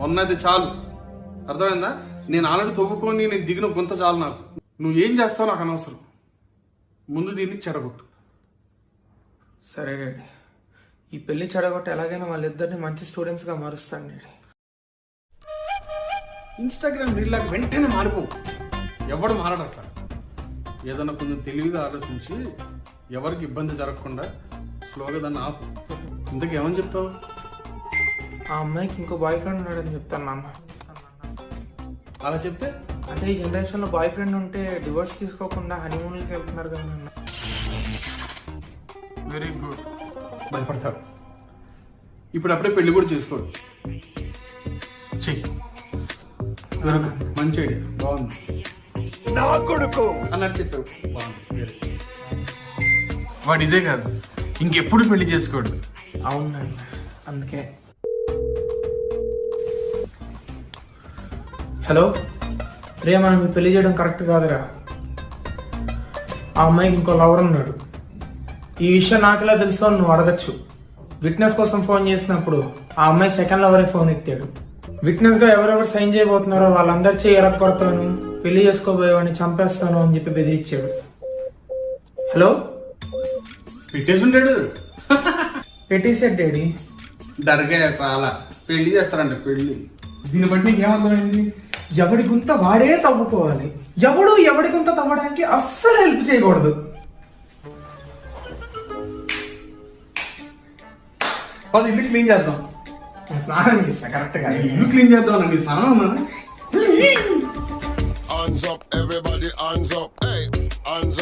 ఉన్నది చాలు, అర్థమైందా? నేను ఆల్రెడీ తవ్వుకొని నేను దిగిన గుంత చాలు నాకు. నువ్వు ఏం చేస్తావు నాకు అనవసరం. ముందు దీన్ని చెడగొట్టు. సరే డాడీ, ఈ పెళ్లి చెడగొట్టి ఎలాగైనా వాళ్ళిద్దరిని మంచి స్టూడెంట్స్గా మారుస్తాను డాడీ. ఇన్స్టాగ్రామ్ రీల్లాగా వెంటనే మారిపోవు. ఎవడు మారడట్లా. ఏదన్నా కొంచెం తెలివిగా ఆలోచించి ఎవరికి ఇబ్బంది జరగకుండా స్లోగా దాన్ని ఆపు. ఇంతకు ఏమని చెప్తావు? ఆ అమ్మాయికి ఇంకో బాయ్ ఫ్రెండ్ ఉన్నాడని చెప్తాను నాన్న. అలా చెప్తే అంటే ఈ జనరేషన్లో బాయ్ ఫ్రెండ్ ఉంటే డివోర్స్ తీసుకోకుండా హనీమూన్కి వెళ్తున్నారు కదా నాన్న. Very good. భయపడతాడు. ఇప్పుడు అప్పుడే పెళ్లి కూడా చేసుకోడు. చెయ్యి. మంచి ఐడియా, బాగుంది. నా కొడుకు అన్నట్టు చెప్పావు, బాగుంది. వాడు ఇదే కాదు, ఇంకెప్పుడు పెళ్లి చేసుకోడు. అవును నాన్న, అందుకే. హలో రే, మనం ఈ పెళ్లి చేయడం కరెక్ట్ కాదురా. ఆ అమ్మాయికి ఇంకో లవర్ ఉన్నాడు. ఈ విషయం నాకెలా తెలుసు అని నువ్వు అడగచ్చు. విట్నెస్ కోసం ఫోన్ చేసినప్పుడు ఆ అమ్మాయి సెకండ్ లవరే ఫోన్ ఎత్తాడు. విట్నెస్ గా ఎవరెవరు సైన్ చేయబోతున్నారో వాళ్ళందరి చేయి ఎరగొడతాను, పెళ్లి చేసుకోబోయేవాడిని చంపేస్తాను అని చెప్పి బెదిరించాడు. హలో, పెట్టేసి ఉంటాడు. పెట్టేసాడు డాడీ. దర్గా చాలా పెళ్లి చేస్తారంట. పెళ్లి దీన్ని బట్టి నీకేమర్థమైంది? ఎవడి గుంత వాడే తవ్వుకోవాలి. ఎవడి గుంత తవ్వడానికి అస్సలు హెల్ప్ చేయకూడదు. పది ఇల్లు క్లీన్ చేద్దాం. నేను స్నానం చేస్తా కరెక్ట్ గా. ఇల్లు క్లీన్ చేద్దాం అండి. స్నానం hands up everybody hands up hey hands up